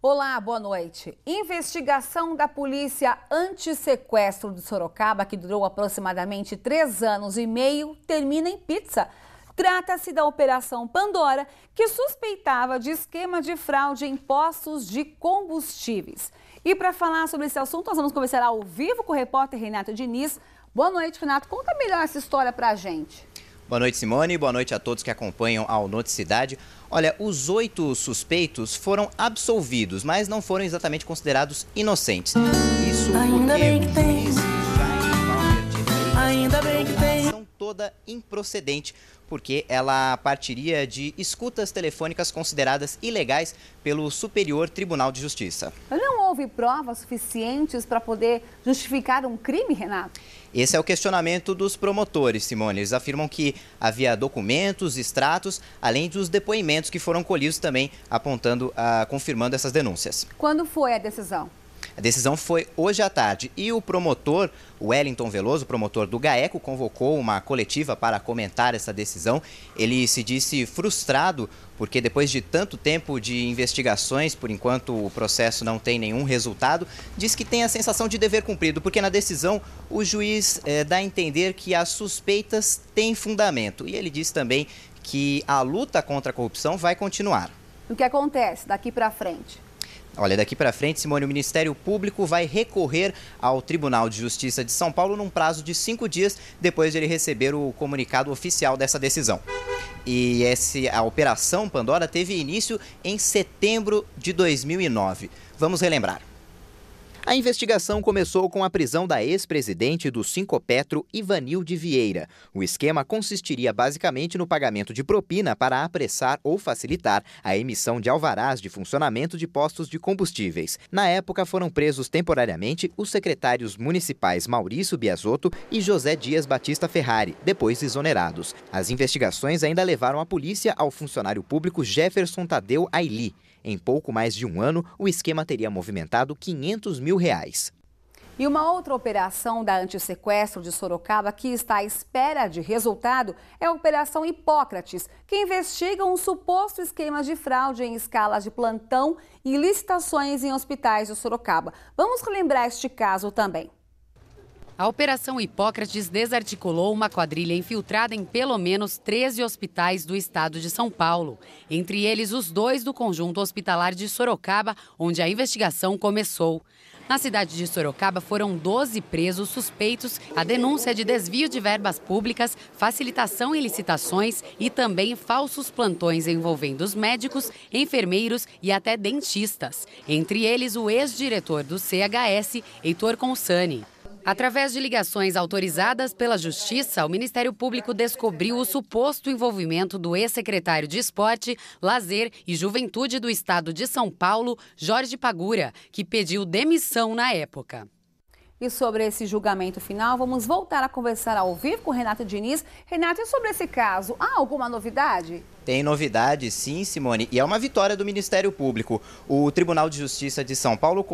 Olá, boa noite. Investigação da polícia anti-sequestro de Sorocaba, que durou aproximadamente 3 anos e meio, termina em pizza. Trata-se da Operação Pandora, que suspeitava de esquema de fraude em postos de combustíveis. E para falar sobre esse assunto, nós vamos conversar ao vivo com o repórter Renato Diniz. Boa noite, Renato. Conta melhor essa história para a gente. Boa noite, Simone. Boa noite a todos que acompanham ao Noticidade. Olha, os 8 suspeitos foram absolvidos, mas não foram exatamente considerados inocentes. Isso porque ação toda improcedente, porque ela partiria de escutas telefônicas consideradas ilegais pelo Superior Tribunal de Justiça. Não houve provas suficientes para poder justificar um crime, Renato? Esse é o questionamento dos promotores, Simone. Eles afirmam que havia documentos, extratos, além dos depoimentos que foram colhidos também, confirmando essas denúncias. Quando foi a decisão? A decisão foi hoje à tarde e o promotor, Wellington Veloso, promotor do GAECO, convocou uma coletiva para comentar essa decisão. Ele se disse frustrado porque depois de tanto tempo de investigações, por enquanto o processo não tem nenhum resultado, diz que tem a sensação de dever cumprido, porque na decisão o juiz dá a entender que as suspeitas têm fundamento. E ele diz também que a luta contra a corrupção vai continuar. O que acontece daqui para frente? Olha, daqui para frente, Simone, o Ministério Público vai recorrer ao Tribunal de Justiça de São Paulo num prazo de 5 dias depois de ele receber o comunicado oficial dessa decisão. E a Operação Pandora teve início em setembro de 2009. Vamos relembrar. A investigação começou com a prisão da ex-presidente do Sincopetro, Ivanilde Vieira. O esquema consistiria basicamente no pagamento de propina para apressar ou facilitar a emissão de alvarás de funcionamento de postos de combustíveis. Na época, foram presos temporariamente os secretários municipais Maurício Biasotto e José Dias Batista Ferrari, depois exonerados. As investigações ainda levaram a polícia ao funcionário público Jefferson Tadeu Aili. Em pouco mais de um ano, o esquema teria movimentado R$500 mil. E uma outra operação da antissequestro de Sorocaba que está à espera de resultado é a Operação Hipócrates, que investiga um suposto esquema de fraude em escalas de plantão e licitações em hospitais de Sorocaba. Vamos relembrar este caso também. A Operação Hipócrates desarticulou uma quadrilha infiltrada em pelo menos 13 hospitais do estado de São Paulo, entre eles os 2 do conjunto hospitalar de Sorocaba, onde a investigação começou. Na cidade de Sorocaba foram 12 presos suspeitos à denúncia de desvio de verbas públicas, facilitação em licitações e também falsos plantões envolvendo os médicos, enfermeiros e até dentistas, entre eles o ex-diretor do CHS, Heitor Consani. Através de ligações autorizadas pela Justiça, o Ministério Público descobriu o suposto envolvimento do ex-secretário de Esporte, Lazer e Juventude do Estado de São Paulo, Jorge Pagura, que pediu demissão na época. E sobre esse julgamento final, vamos voltar a conversar ao vivo com o Renato Diniz. Renato, e sobre esse caso, há alguma novidade? Tem novidade, sim, Simone, e é uma vitória do Ministério Público. O Tribunal de Justiça de São Paulo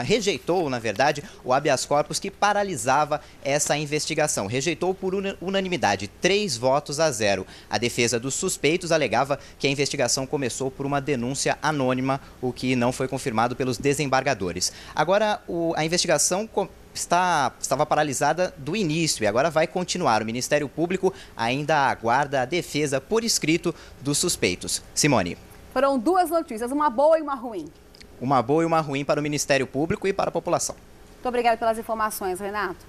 rejeitou, na verdade, o habeas corpus que paralisava essa investigação. Rejeitou por unanimidade, 3-0. A defesa dos suspeitos alegava que a investigação começou por uma denúncia anônima, o que não foi confirmado pelos desembargadores. Agora, a investigação estava paralisada do início e agora vai continuar. O Ministério Público ainda aguarda a defesa por escrito dos suspeitos. Simone. Foram 2 notícias, uma boa e uma ruim. Uma boa e uma ruim para o Ministério Público e para a população. Muito obrigada pelas informações, Renato.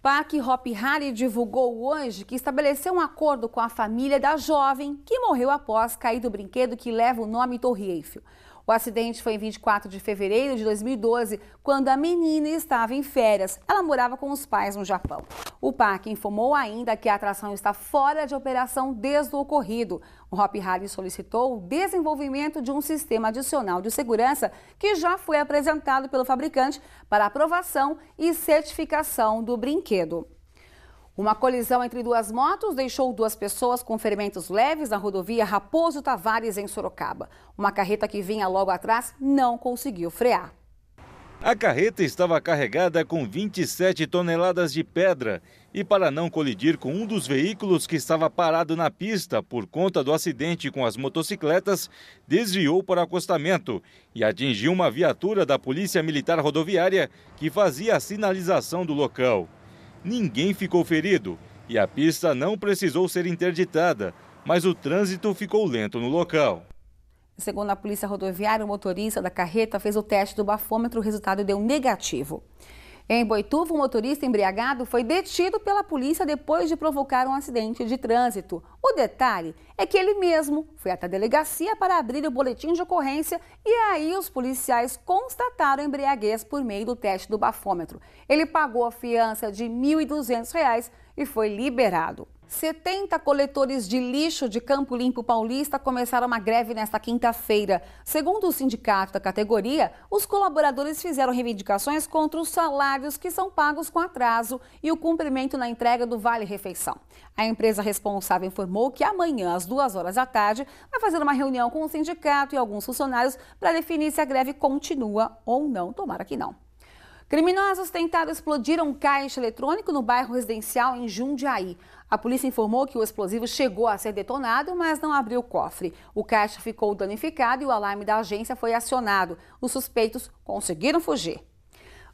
Parque Hopi Hari divulgou hoje que estabeleceu um acordo com a família da jovem que morreu após cair do brinquedo que leva o nome Torre Eiffel. O acidente foi em 24 de fevereiro de 2012, quando a menina estava em férias. Ela morava com os pais no Japão. O parque informou ainda que a atração está fora de operação desde o ocorrido. O Hopi Hari solicitou o desenvolvimento de um sistema adicional de segurança que já foi apresentado pelo fabricante para aprovação e certificação do brinquedo. Uma colisão entre 2 motos deixou 2 pessoas com ferimentos leves na rodovia Raposo Tavares, em Sorocaba. Uma carreta que vinha logo atrás não conseguiu frear. A carreta estava carregada com 27 toneladas de pedra e, para não colidir com um dos veículos que estava parado na pista por conta do acidente com as motocicletas, desviou para o acostamento e atingiu uma viatura da Polícia Militar Rodoviária que fazia a sinalização do local. Ninguém ficou ferido e a pista não precisou ser interditada, mas o trânsito ficou lento no local. Segundo a Polícia Rodoviária, o motorista da carreta fez o teste do bafômetro, o resultado deu negativo. Em Boituva, um motorista embriagado foi detido pela polícia depois de provocar um acidente de trânsito. O detalhe é que ele mesmo foi até a delegacia para abrir o boletim de ocorrência e aí os policiais constataram a embriaguez por meio do teste do bafômetro. Ele pagou a fiança de R$ 1.200 e foi liberado. 70 coletores de lixo de Campo Limpo Paulista começaram uma greve nesta quinta-feira. Segundo o sindicato da categoria, os colaboradores fizeram reivindicações contra os salários que são pagos com atraso e o cumprimento na entrega do vale-refeição. A empresa responsável informou que amanhã, às 14h, vai fazer uma reunião com o sindicato e alguns funcionários para definir se a greve continua ou não. Tomara que não. Criminosos tentaram explodir um caixa eletrônico no bairro residencial em Jundiaí. A polícia informou que o explosivo chegou a ser detonado, mas não abriu o cofre. O caixa ficou danificado e o alarme da agência foi acionado. Os suspeitos conseguiram fugir.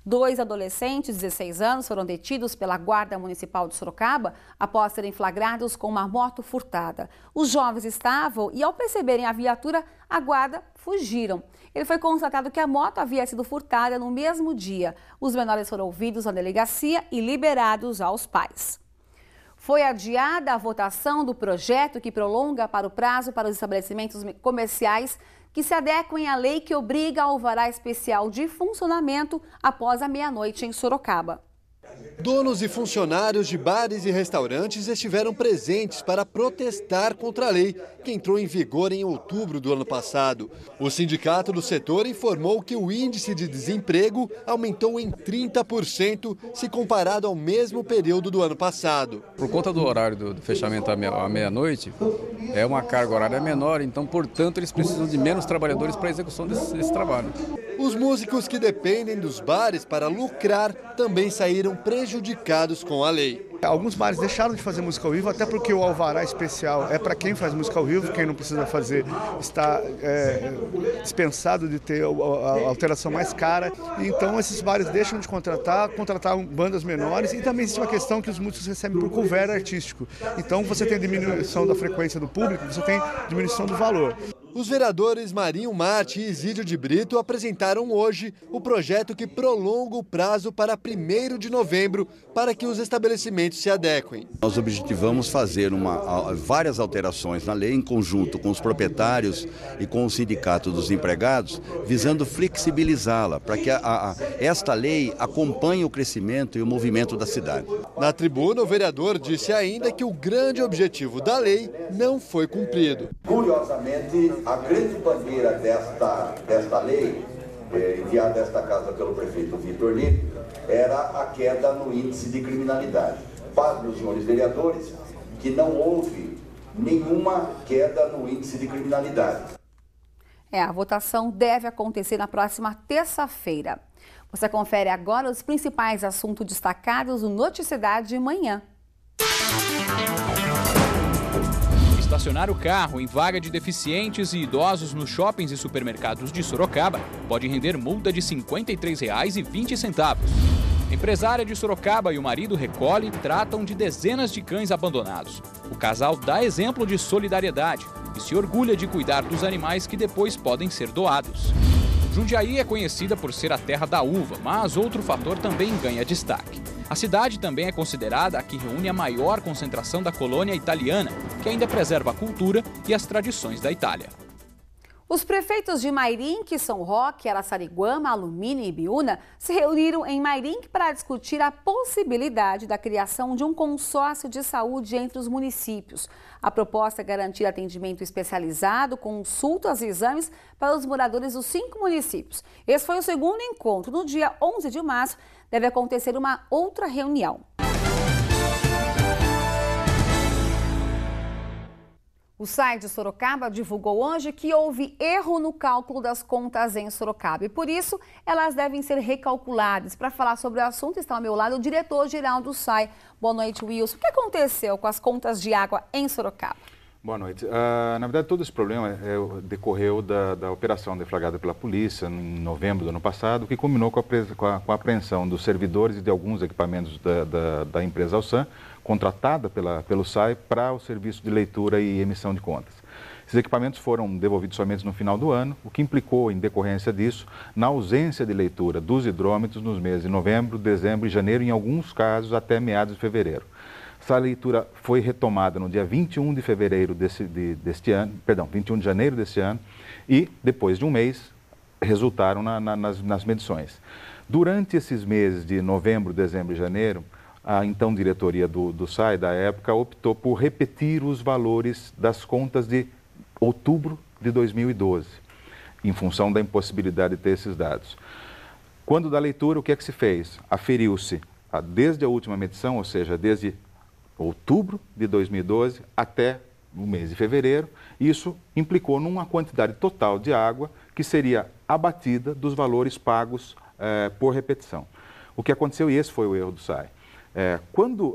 2 adolescentes de 16 anos foram detidos pela Guarda Municipal de Sorocaba após serem flagrados com uma moto furtada. Os jovens estavam e, ao perceberem a viatura, a guarda fugiram. Ele foi constatado que a moto havia sido furtada no mesmo dia. Os menores foram ouvidos na delegacia e liberados aos pais. Foi adiada a votação do projeto que prolonga para o prazo para os estabelecimentos comerciais que se adequem à lei que obriga ao alvará especial de funcionamento após a meia-noite em Sorocaba. Donos e funcionários de bares e restaurantes estiveram presentes para protestar contra a lei, que entrou em vigor em outubro do ano passado. O sindicato do setor informou que o índice de desemprego aumentou em 30% se comparado ao mesmo período do ano passado. Por conta do horário do fechamento à meia-noite, é uma carga horária menor, então, portanto, eles precisam de menos trabalhadores para a execução desse trabalho. Os músicos que dependem dos bares para lucrar também saíram prejudicados com a lei. Alguns bares deixaram de fazer música ao vivo, até porque o alvará especial é para quem faz música ao vivo, quem não precisa fazer está dispensado de ter a alteração mais cara. Então esses bares deixam de contratar bandas menores e também existe uma questão que os músicos recebem por cover artístico. Então você tem diminuição da frequência do público, você tem diminuição do valor. Os vereadores Marinho Marte e Isídio de Brito apresentaram hoje o projeto que prolonga o prazo para 1º de novembro para que os estabelecimentos se adequem. Nós objetivamos fazer várias alterações na lei em conjunto com os proprietários e com o sindicato dos empregados, visando flexibilizá-la para que esta lei acompanhe o crescimento e o movimento da cidade. Na tribuna, o vereador disse ainda que o grande objetivo da lei não foi cumprido. Curiosamente, a grande bandeira desta lei, enviada a esta casa pelo prefeito Vitor Lipe, era a queda no índice de criminalidade. Pasmem os senhores vereadores que não houve nenhuma queda no índice de criminalidade. A votação deve acontecer na próxima terça-feira. Você confere agora os principais assuntos destacados no Noticidade de manhã. Estacionar o carro em vaga de deficientes e idosos nos shoppings e supermercados de Sorocaba pode render multa de R$ 53,20. Empresária de Sorocaba e o marido Recolhe tratam de dezenas de cães abandonados. O casal dá exemplo de solidariedade e se orgulha de cuidar dos animais que depois podem ser doados. Jundiaí é conhecida por ser a terra da uva, mas outro fator também ganha destaque. A cidade também é considerada a que reúne a maior concentração da colônia italiana, que ainda preserva a cultura e as tradições da Itália. Os prefeitos de Mairinque, São Roque, Araçariguama, Alumínio e Ibiúna se reuniram em Mairinque para discutir a possibilidade da criação de um consórcio de saúde entre os municípios. A proposta é garantir atendimento especializado, consultas e exames para os moradores dos 5 municípios. Esse foi o segundo encontro. No dia 11 de março, deve acontecer uma outra reunião. O SAI de Sorocaba divulgou hoje que houve erro no cálculo das contas em Sorocaba e, por isso, elas devem ser recalculadas. Para falar sobre o assunto, está ao meu lado o diretor-geral do SAI. Boa noite, Wilson. O que aconteceu com as contas de água em Sorocaba? Boa noite. Na verdade, todo esse problema decorreu da operação deflagrada pela polícia em novembro do ano passado, que culminou com a apreensão dos servidores e de alguns equipamentos da empresa Alsan, contratada pelo SAI para o serviço de leitura e emissão de contas. Esses equipamentos foram devolvidos somente no final do ano, o que implicou, em decorrência disso, na ausência de leitura dos hidrômetros nos meses de novembro, dezembro e janeiro, em alguns casos até meados de fevereiro. Essa leitura foi retomada no dia 21 de fevereiro deste ano, 21 de janeiro deste ano, e depois de um mês resultaram nas medições. Durante esses meses de novembro, dezembro e janeiro, a então diretoria do SAI, da época, optou por repetir os valores das contas de outubro de 2012, em função da impossibilidade de ter esses dados. Quando da leitura, o que é que se fez? Aferiu-se desde a última medição, ou seja, desde outubro de 2012 até o mês de fevereiro. Isso implicou numa quantidade total de água que seria abatida dos valores pagos por repetição. O que aconteceu, e esse foi o erro do SAI, quando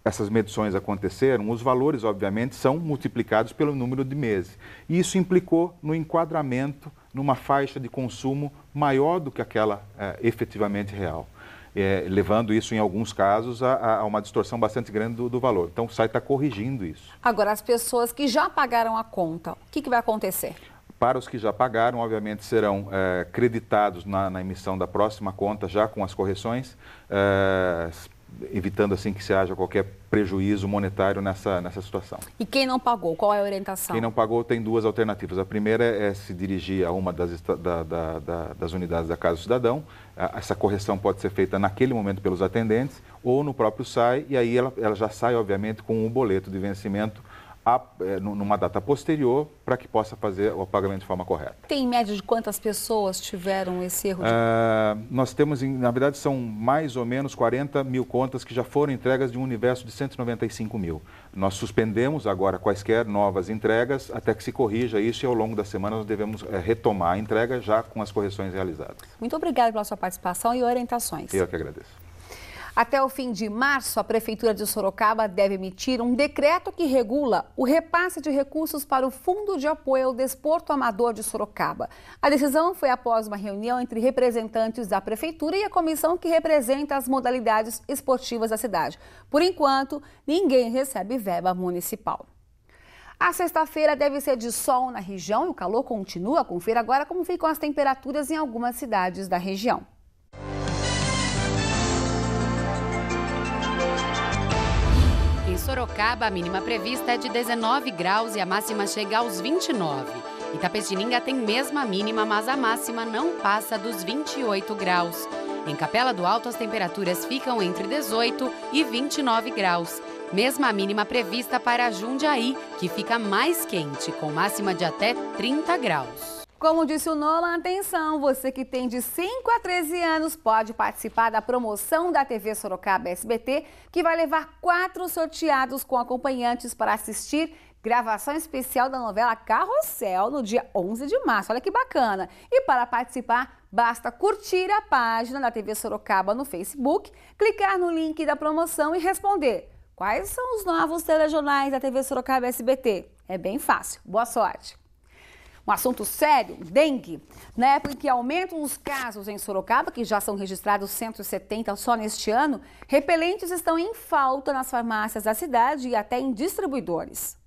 essas medições aconteceram, os valores, obviamente, são multiplicados pelo número de meses. E isso implicou no enquadramento numa faixa de consumo maior do que aquela efetivamente real. Levando isso, em alguns casos, a uma distorção bastante grande do valor. Então, o SAI está corrigindo isso. Agora, as pessoas que já pagaram a conta, o que vai acontecer? Para os que já pagaram, obviamente, serão creditados na emissão da próxima conta, já com as correções, evitando assim que se haja qualquer prejuízo monetário nessa situação. E quem não pagou, qual é a orientação? Quem não pagou tem duas alternativas. A primeira é se dirigir a uma das unidades da Casa do Cidadão. Essa correção pode ser feita naquele momento pelos atendentes ou no próprio SAI, e aí ela já sai, obviamente, com um boleto de vencimento numa data posterior, para que possa fazer o pagamento de forma correta. Tem em média de quantas pessoas tiveram esse erro? Nós temos, na verdade, são mais ou menos 40 mil contas que já foram entregas de um universo de 195 mil. Nós suspendemos agora quaisquer novas entregas até que se corrija isso, e ao longo da semana nós devemos retomar a entrega já com as correções realizadas. Muito obrigada pela sua participação e orientações. Eu que agradeço. Até o fim de março, a Prefeitura de Sorocaba deve emitir um decreto que regula o repasse de recursos para o Fundo de Apoio ao Desporto Amador de Sorocaba. A decisão foi após uma reunião entre representantes da Prefeitura e a comissão que representa as modalidades esportivas da cidade. Por enquanto, ninguém recebe verba municipal. A sexta-feira deve ser de sol na região e o calor continua. Confira agora como ficam as temperaturas em algumas cidades da região. Em Sorocaba, a mínima prevista é de 19 graus e a máxima chega aos 29. Itapetininga tem mesma mínima, mas a máxima não passa dos 28 graus. Em Capela do Alto, as temperaturas ficam entre 18 e 29 graus. Mesma mínima prevista para Jundiaí, que fica mais quente, com máxima de até 30 graus. Como disse o Nolan, atenção, você que tem de 5 a 13 anos pode participar da promoção da TV Sorocaba SBT, que vai levar 4 sorteados com acompanhantes para assistir gravação especial da novela Carrossel no dia 11 de março. Olha que bacana! E para participar, basta curtir a página da TV Sorocaba no Facebook, clicar no link da promoção e responder: quais são os novos telejornais da TV Sorocaba SBT? É bem fácil. Boa sorte! Um assunto sério, dengue. Na época em que aumentam os casos em Sorocaba, que já são registrados 170 só neste ano, repelentes estão em falta nas farmácias da cidade e até em distribuidores.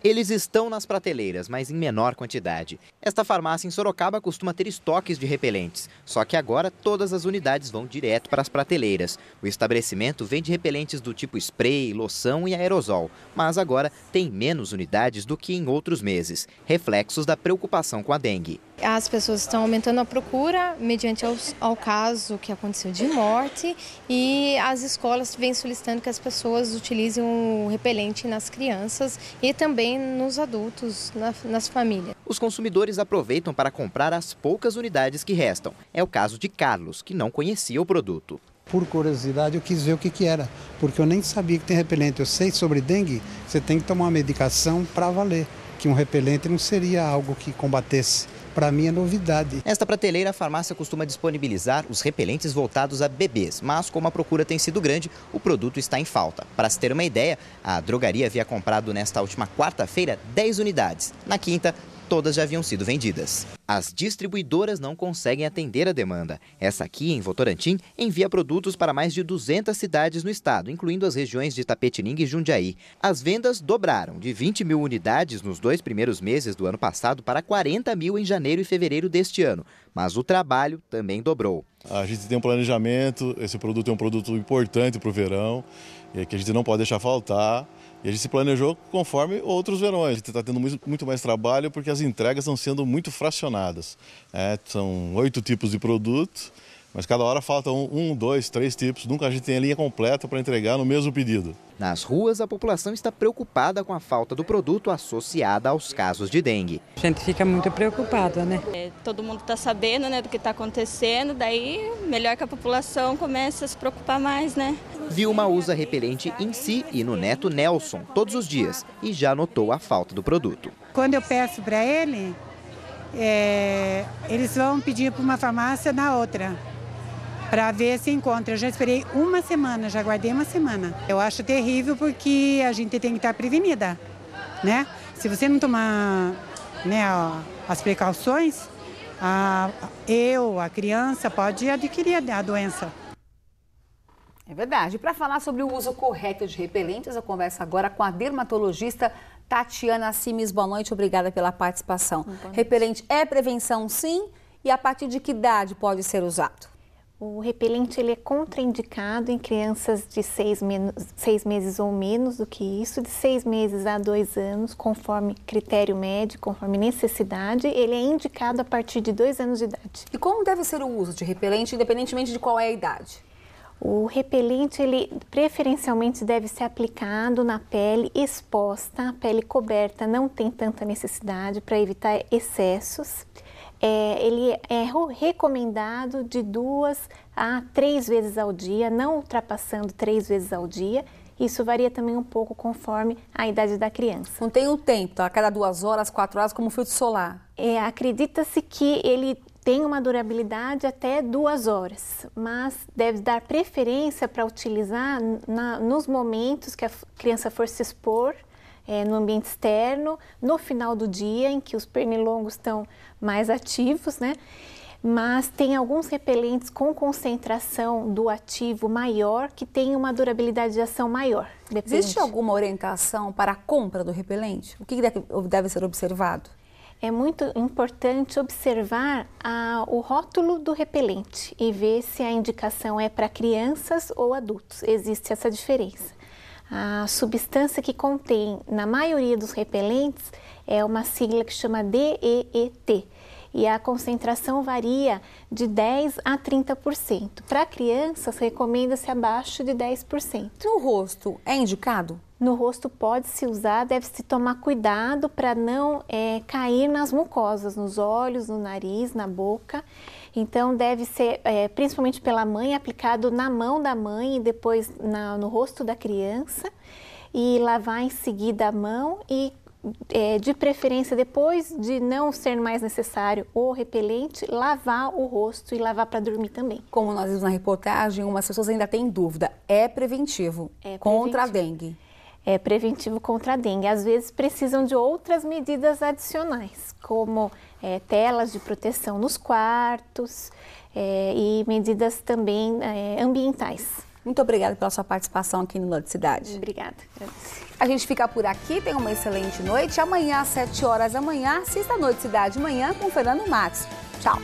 Eles estão nas prateleiras, mas em menor quantidade. Esta farmácia em Sorocaba costuma ter estoques de repelentes, só que agora todas as unidades vão direto para as prateleiras. O estabelecimento vende repelentes do tipo spray, loção e aerosol, mas agora tem menos unidades do que em outros meses, reflexos da preocupação com a dengue. As pessoas estão aumentando a procura mediante ao caso que aconteceu de morte, e as escolas vêm solicitando que as pessoas utilizem o repelente nas crianças e também nos adultos, nas famílias. Os consumidores aproveitam para comprar as poucas unidades que restam. É o caso de Carlos, que não conhecia o produto. Por curiosidade, eu quis ver o que era, porque eu nem sabia que tem repelente. Eu sei sobre dengue, você tem que tomar uma medicação para valer, que um repelente não seria algo que combatesse. Para mim é novidade. Nesta prateleira, a farmácia costuma disponibilizar os repelentes voltados a bebês, mas como a procura tem sido grande, o produto está em falta. Para se ter uma ideia, a drogaria havia comprado nesta última quarta-feira 10 unidades. Na quinta, todas já haviam sido vendidas. As distribuidoras não conseguem atender a demanda. Essa aqui, em Votorantim, envia produtos para mais de 200 cidades no estado, incluindo as regiões de Tapetininga e Jundiaí. As vendas dobraram de 20 mil unidades nos 2 primeiros meses do ano passado para 40 mil em janeiro e fevereiro deste ano. Mas o trabalho também dobrou. A gente tem um planejamento, esse produto é um produto importante para o verão, que a gente não pode deixar faltar. E a gente se planejou conforme outros verões. A gente está tendo muito mais trabalho porque as entregas estão sendo muito fracionadas. São 8 tipos de produto, mas cada hora faltam 1, 2, 3 tipos. Nunca a gente tem a linha completa para entregar no mesmo pedido. Nas ruas, a população está preocupada com a falta do produto associada aos casos de dengue. A gente fica muito preocupada, né? Todo mundo está sabendo, né, do que está acontecendo, daí melhor que a população comece a se preocupar mais, né? Vilma usa repelente em si e no neto Nelson todos os dias e já notou a falta do produto. Quando eu peço para ele, eles vão pedir para uma farmácia na outra, para ver se encontra. Eu já esperei uma semana, já guardei uma semana. Eu acho terrível porque a gente tem que estar prevenida, né? Se você não tomar, né, as precauções, a criança pode adquirir a doença. É verdade. Para falar sobre o uso correto de repelentes, eu converso agora com a dermatologista Tatiana Simes. Boa noite, obrigada pela participação. Repelente é prevenção, sim? E a partir de que idade pode ser usado? O repelente ele é contraindicado em crianças de 6 meses ou menos do que isso, de 6 meses a 2 anos, conforme critério médico, conforme necessidade. Ele é indicado a partir de 2 anos de idade. E como deve ser o uso de repelente, independentemente de qual é a idade? O repelente, ele preferencialmente deve ser aplicado na pele exposta, a pele coberta não tem tanta necessidade para evitar excessos. Ele é recomendado de 2 a 3 vezes ao dia, não ultrapassando 3 vezes ao dia. Isso varia também um pouco conforme a idade da criança. Não tem o tempo, tá? A cada 2 horas, 4 horas, como filtro solar. Acredita-se que ele tem uma durabilidade até 2 horas, mas deve dar preferência para utilizar nos momentos que a criança for se expor no ambiente externo, no final do dia, em que os pernilongos estão mais ativos, né? Mas tem alguns repelentes com concentração do ativo maior que tem uma durabilidade de ação maior. Depende. Existe alguma orientação para a compra do repelente? O que deve ser observado? É muito importante observar o rótulo do repelente e ver se a indicação é para crianças ou adultos. Existe essa diferença. A substância que contém, na maioria dos repelentes, é uma sigla que chama DEET. E a concentração varia de 10% a 30%. Para crianças, recomenda-se abaixo de 10%. No rosto, é indicado? No rosto pode-se usar, deve-se tomar cuidado para não cair nas mucosas, nos olhos, no nariz, na boca. Então, deve ser, principalmente pela mãe, aplicado na mão da mãe e depois no rosto da criança. E lavar em seguida a mão e de preferência, depois de não ser mais necessário o repelente, lavar o rosto e lavar para dormir também. Como nós vimos na reportagem, umas pessoas ainda têm dúvida. É preventivo contra a dengue? É preventivo contra a dengue. Às vezes precisam de outras medidas adicionais, como telas de proteção nos quartos e medidas também ambientais. Muito obrigada pela sua participação aqui no Noticidade. Obrigada. A gente fica por aqui, tenha uma excelente noite. Amanhã às 7 horas da manhã, assista a Noticidade Manhã com Fernando Matos. Tchau.